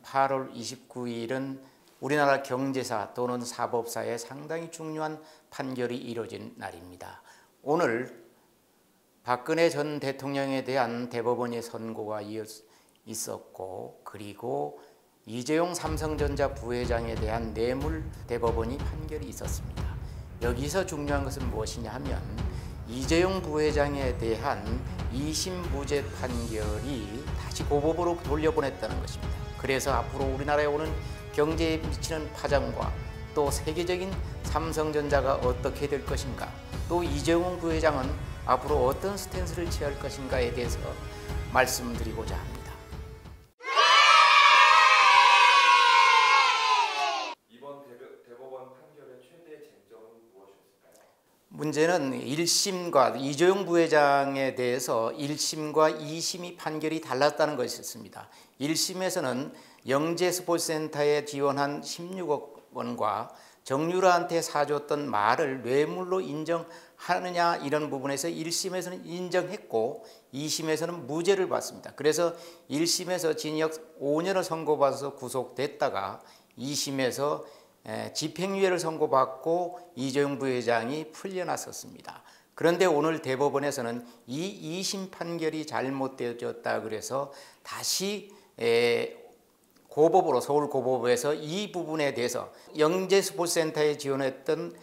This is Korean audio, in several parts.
8월 29일은 우리나라 경제사 또는 사법사에 상당히 중요한 판결이 이루어진 날입니다. 오늘 박근혜 전 대통령에 대한 대법원의 선고가 있었고, 그리고 이재용 삼성전자 부회장에 대한 뇌물 대법원이 판결이 있었습니다. 여기서 중요한 것은 무엇이냐 하면 이재용 부회장에 대한 2심 무죄 판결이 다시 고법으로 돌려보냈다는 것입니다. 그래서 앞으로 우리나라에 오는 경제에 미치는 파장과 또 세계적인 삼성전자가 어떻게 될 것인가, 또 이재용 부회장은 앞으로 어떤 스탠스를 취할 것인가에 대해서 말씀드리고자 합니다. 이번 대법원 판결의 최대 쟁점은 무엇이었을까요? 문제는 1심과 이재용 부회장에 대해서 1심과 2심이 판결이 달랐다는 것이었습니다. 1심에서는 영재스포츠센터에 지원한 16억 원과 정유라한테 사줬던 말을 뇌물로 인정하느냐, 이런 부분에서 1심에서는 인정했고 2심에서는 무죄를 받습니다. 그래서 1심에서 징역 5년을 선고받아서 구속됐다가 2심에서 집행유예를 선고받고 이재용 부회장이 풀려났었습니다. 그런데 오늘 대법원에서는 이 2심 판결이 잘못되어졌다 그래서 다시 고법으로, 서울고법에서 이 부분에 대해서 영재스포츠센터에 지원했던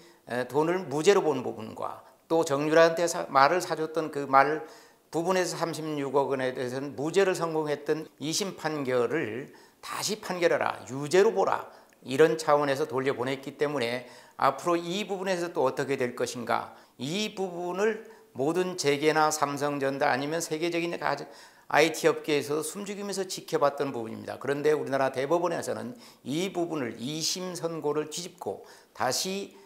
돈을 무죄로 본 부분과 또 정유라한테 말을 사줬던 그 말 부분에서 36억 원에 대해서는 무죄를 선고했던 2심 판결을 다시 판결하라, 유죄로 보라, 이런 차원에서 돌려보냈기 때문에 앞으로 이 부분에서 또 어떻게 될 것인가, 이 부분을 모든 재계나 삼성전자 아니면 세계적인 IT 업계에서 숨죽이면서 지켜봤던 부분입니다. 그런데 우리나라 대법원에서는 이 부분을 2심 선고를 뒤집고 다시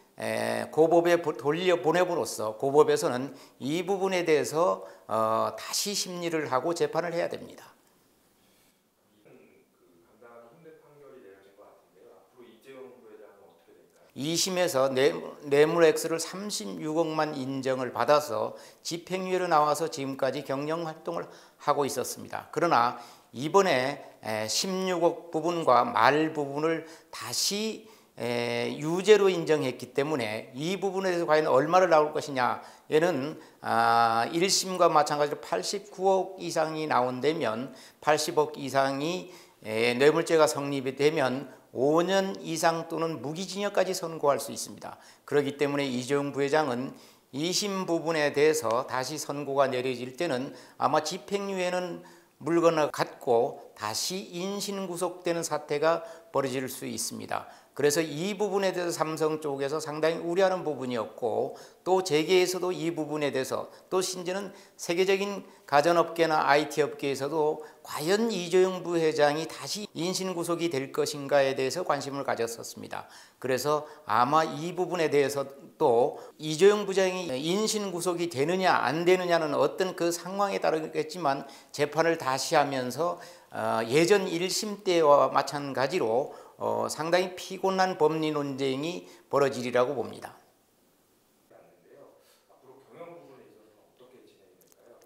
고법에 돌려보내므로써 고법에서는 이 부분에 대해서 다시 심리를 하고 재판을 해야 됩니다. 감당하기 힘든 판결이 내려진 것 같은데요. 앞으로 이재용 부회장은 어떻게 될까요? 2심에서 뇌물 액수를 36억만 인정을 받아서 집행유예로 나와서 지금까지 경영 활동을 하고 있었습니다. 그러나 이번에 16억 부분과 말 부분을 다시 유죄로 인정했기 때문에 이 부분에 대해서 과연 얼마를 나올 것이냐, 얘는 1심과 마찬가지로 89억 이상이 나온다면, 80억 이상이 뇌물죄가 성립이 되면 5년 이상 또는 무기징역까지 선고할 수 있습니다. 그렇기 때문에 이재용 부회장은 2심 부분에 대해서 다시 선고가 내려질 때는 아마 집행유예는 물 건너갔고 다시 인신구속되는 사태가 벌어질 수 있습니다. 그래서 이 부분에 대해서 삼성 쪽에서 상당히 우려하는 부분이었고, 또 재계에서도 이 부분에 대해서, 또 심지어는 세계적인 가전업계나 IT 업계에서도 과연 이재용 부회장이 다시 인신구속이 될 것인가에 대해서 관심을 가졌었습니다. 그래서 아마 이 부분에 대해서 또 이재용 부회장이 인신구속이 되느냐 안 되느냐는 어떤 그 상황에 따르겠지만 재판을 다시 하면서 예전 1심 때와 마찬가지로 상당히 피곤한 법리 논쟁이 벌어지리라고 봅니다. 앞으로 경영 부분에 있어서 어떻게 진행이 될까요?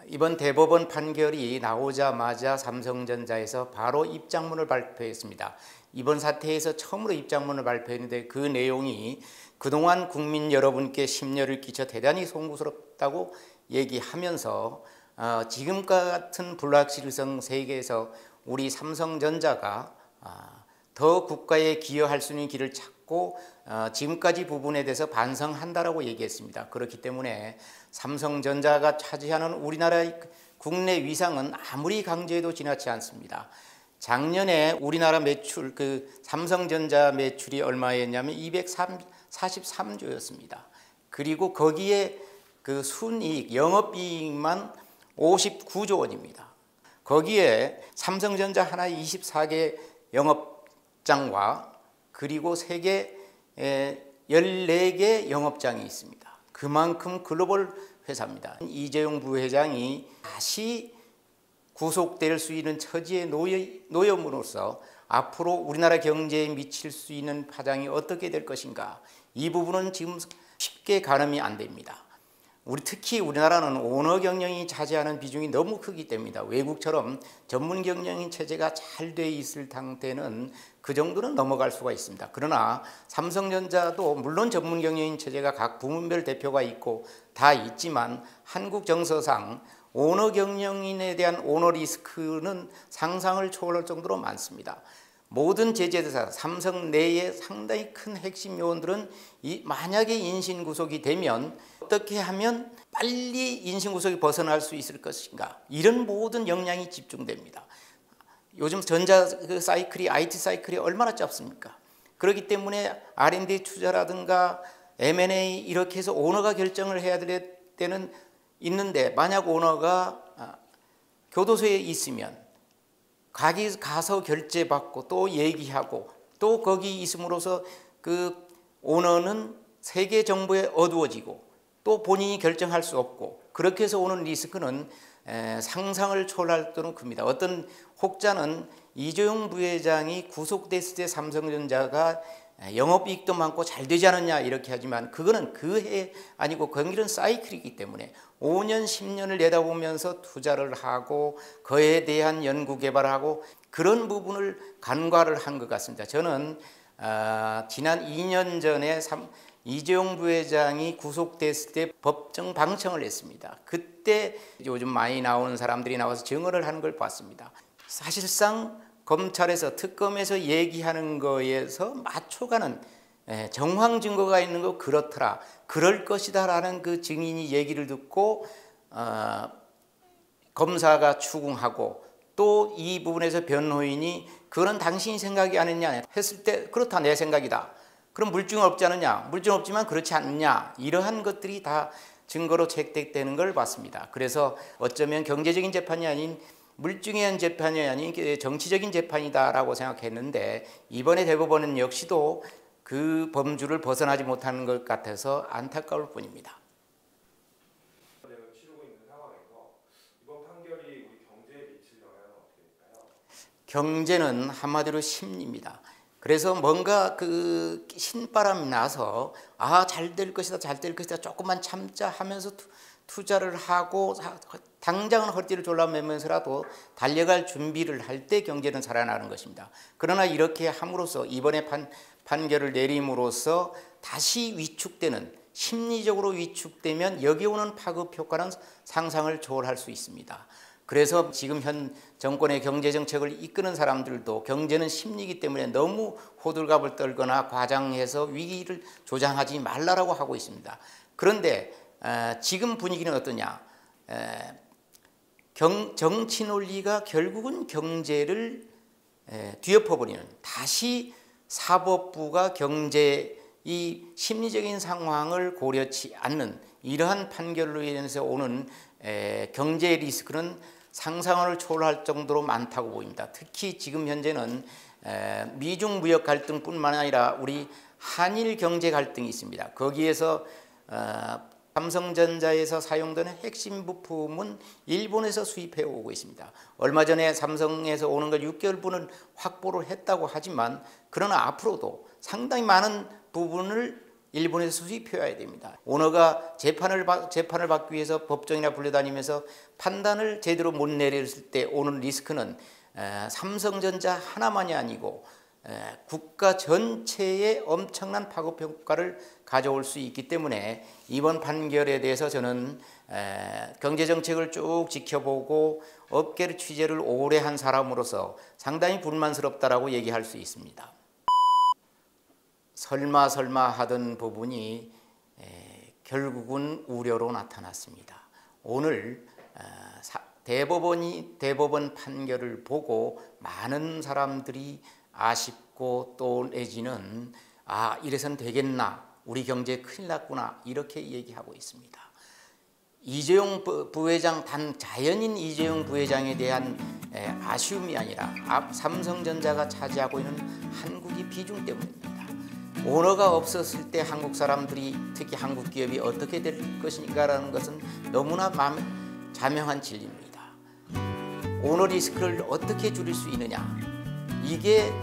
이번 대법원 판결이 나오자마자 삼성전자에서 바로 입장문을 발표했습니다. 이번 사태에서 처음으로 입장문을 발표했는데 그 내용이 그동안 국민 여러분께 심려를 끼쳐 대단히 송구스럽다고 얘기하면서 지금과 같은 불확실성 세계에서 우리 삼성전자가 더 국가에 기여할 수 있는 길을 찾고 지금까지 부분에 대해서 반성한다라고 얘기했습니다. 그렇기 때문에 삼성전자가 차지하는 우리나라의 국내 위상은 아무리 강조해도 지나치 않습니다. 작년에 우리나라 매출, 삼성전자 매출이 얼마였냐면 243조였습니다. 그리고 거기에 그 순이익, 영업이익만 59조 원입니다. 거기에 삼성전자 하나에 24개 영업장과 그리고 세계 14개 영업장이 있습니다. 그만큼 글로벌 회사입니다. 이재용 부회장이 다시 구속될 수 있는 처지에 놓여옴으로써 앞으로 우리나라 경제에 미칠 수 있는 파장이 어떻게 될 것인가, 이 부분은 지금 쉽게 가늠이 안 됩니다. 특히 우리나라는 오너 경영이 차지하는 비중이 너무 크기 때문이다. 외국처럼 전문 경영인 체제가 잘 돼 있을 상태는 그 정도는 넘어갈 수가 있습니다. 그러나 삼성전자도 물론 전문 경영인 체제가 각 부문별 대표가 있고 다 있지만 한국 정서상 오너 경영인에 대한 오너 리스크는 상상을 초월할 정도로 많습니다. 모든 제재대사 삼성 내의 상당히 큰 핵심 요원들은 만약에 인신구속이 되면 어떻게 하면 빨리 인신구속이 벗어날 수 있을 것인가, 이런 모든 역량이 집중됩니다. 요즘 전자 사이클이 IT 사이클이 얼마나 짧습니까? 그렇기 때문에 R&D 투자라든가 M&A 이렇게 해서 오너가 결정을 해야 될 때는 있는데, 만약 오너가 교도소에 있으면 가기 가서 결제받고 또 얘기하고 또 거기 있음으로써 그 오너는 세계 정보에 어두워지고 또 본인이 결정할 수 없고, 그렇게 해서 오는 리스크는 상상을 초월할 정도로 큽니다. 어떤 혹자는 이재용 부회장이 구속됐을 때 삼성전자가 영업이익도 많고 잘 되지 않았냐 이렇게 하지만, 그거는 그 해 아니고 경기는 사이클이기 때문에 5년 10년을 내다보면서 투자를 하고 그에 대한 연구 개발을 하고 그런 부분을 간과를 한 것 같습니다. 저는 지난 2년 전에 이재용 부회장이 구속됐을 때 법정 방청을 했습니다. 그때 요즘 많이 나오는 사람들이 나와서 증언을 하는 걸 봤습니다. 사실상 검찰에서 특검에서 얘기하는 거에서 맞춰가는 정황 증거가 있는 거 그렇더라, 그럴 것이다 라는 그 증인이 얘기를 듣고 검사가 추궁하고 또 이 부분에서 변호인이 그거는 당신이 생각이 아니냐 했을 때 그렇다, 내 생각이다. 그럼 물증은 없지 않느냐, 물증 없지만 그렇지 않느냐, 이러한 것들이 다 증거로 채택되는 걸 봤습니다. 그래서 어쩌면 경제적인 재판이 아닌 물증에 의한 재판이 아닌 정치적인 재판이다라고 생각했는데, 이번에 대법원은 역시도 그 범주를 벗어나지 못하는 것 같아서 안타까울 뿐입니다. 치르고 있는 상황에서 이번 판결이 우리 경제에 미칠 영향은 어떻게 될까요? 경제는 한마디로 심리입니다. 그래서 뭔가 그 신바람이 나서 잘 될 것이다, 잘 될 것이다, 조금만 참자 하면서 투자를 하고 당장은 허리띠를 졸라매면서라도 달려갈 준비를 할 때 경제는 살아나는 것입니다. 그러나 이렇게 함으로써 이번에 판결을 내림으로써 다시 위축되는, 심리적으로 위축되면 여기 오는 파급 효과는 상상을 초월할 수 있습니다. 그래서 지금 현 정권의 경제정책을 이끄는 사람들도 경제는 심리이기 때문에 너무 호들갑을 떨거나 과장해서 위기를 조장하지 말라라고 하고 있습니다. 그런데 지금 분위기는 어떠냐? 정치 논리가 결국은 경제를 뒤엎어버리는, 다시 사법부가 경제의 심리적인 상황을 고려치 않는 이러한 판결로 인해서 오는 경제 리스크는 상상을 초월할 정도로 많다고 보입니다. 특히 지금 현재는 미중 무역 갈등뿐만 아니라 우리 한일 경제 갈등이 있습니다. 거기에서 삼성전자에서 사용되는 핵심 부품은 일본에서 수입해 오고 있습니다. 얼마 전에 삼성에서 오는 걸 6개월분은 확보를 했다고 하지만, 그러나 앞으로도 상당히 많은 부분을 일본에서 수입해야 됩니다. 오너가 재판을 받기 위해서 법정이나 불려다니면서 판단을 제대로 못 내렸을 때 오는 리스크는 삼성전자 하나만이 아니고 국가 전체에 엄청난 파급 효과를 가져올 수 있기 때문에 이번 판결에 대해서 저는 경제정책을 쭉 지켜보고 업계를 취재를 오래 한 사람으로서 상당히 불만스럽다라고 얘기할 수 있습니다. 설마 하던 부분이 결국은 우려로 나타났습니다. 오늘 대법원 판결을 보고 많은 사람들이 아쉽고 또 내지는 이래선 되겠나, 우리 경제 큰일 났구나, 이렇게 얘기하고 있습니다. 이재용 부회장, 단 자연인 이재용 부회장에 대한 아쉬움이 아니라 삼성전자가 차지하고 있는 한국의 비중 때문입니다. 오너가 없었을 때 한국 사람들이, 특히 한국 기업이 어떻게 될 것인가라는 것은 너무나 자명한 진리입니다. 오너 리스크를 어떻게 줄일 수 있느냐, 이게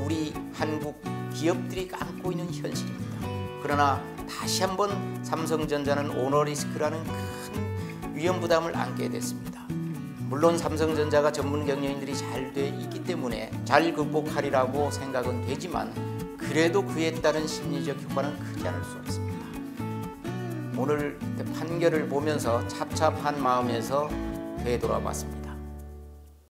우리 한국 기업들이 안고 있는 현실입니다. 그러나 다시 한번 삼성전자는 오너리스크라는 큰 위험 부담을 안게 됐습니다. 물론 삼성전자가 전문 경영인들이 잘 돼 있기 때문에 잘 극복하리라고 생각은 되지만 그래도 그에 따른 심리적 효과는 크지 않을 수 없습니다. 오늘 판결을 보면서 찹찹한 마음에서 되돌아봤습니다.